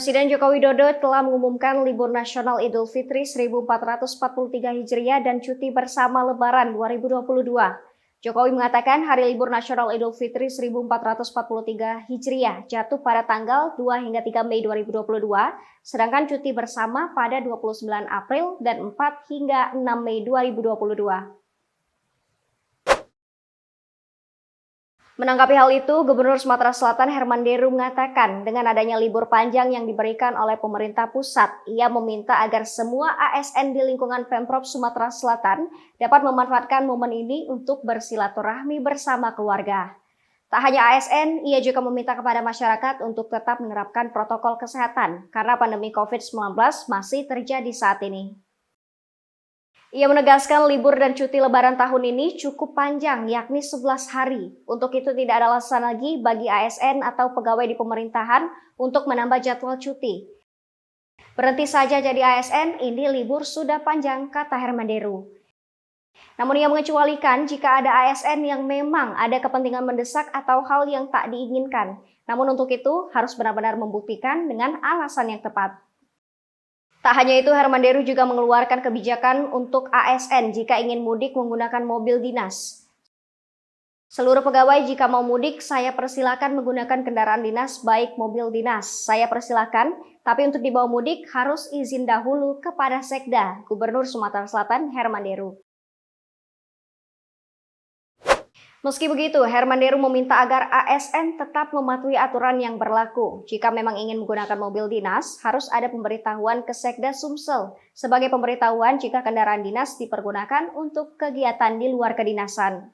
Presiden Joko Widodo telah mengumumkan libur nasional Idul Fitri 1443 Hijriah dan cuti bersama Lebaran 2022. Jokowi mengatakan hari libur nasional Idul Fitri 1443 Hijriah jatuh pada tanggal 2 hingga 3 Mei 2022, sedangkan cuti bersama pada 29 April dan 4 hingga 6 Mei 2022. Menanggapi hal itu, Gubernur Sumatera Selatan Herman Deru mengatakan dengan adanya libur panjang yang diberikan oleh pemerintah pusat, ia meminta agar semua ASN di lingkungan Pemprov Sumatera Selatan dapat memanfaatkan momen ini untuk bersilaturahmi bersama keluarga. Tak hanya ASN, ia juga meminta kepada masyarakat untuk tetap menerapkan protokol kesehatan karena pandemi COVID-19 masih terjadi saat ini. Ia menegaskan libur dan cuti lebaran tahun ini cukup panjang, yakni 11 hari. Untuk itu tidak ada alasan lagi bagi ASN atau pegawai di pemerintahan untuk menambah jadwal cuti. Berhenti saja jadi ASN, ini libur sudah panjang, kata Herman Deru. Namun ia mengecualikan jika ada ASN yang memang ada kepentingan mendesak atau hal yang tak diinginkan. Namun untuk itu harus benar-benar membuktikan dengan alasan yang tepat. Tak hanya itu, Herman Deru juga mengeluarkan kebijakan untuk ASN jika ingin mudik menggunakan mobil dinas. Seluruh pegawai jika mau mudik, saya persilakan menggunakan kendaraan dinas baik mobil dinas. Saya persilakan, tapi untuk dibawa mudik harus izin dahulu kepada Sekda, Gubernur Sumatera Selatan Herman Deru. Meski begitu, Herman Deru meminta agar ASN tetap mematuhi aturan yang berlaku. Jika memang ingin menggunakan mobil dinas, harus ada pemberitahuan ke Sekda Sumsel sebagai pemberitahuan jika kendaraan dinas dipergunakan untuk kegiatan di luar kedinasan.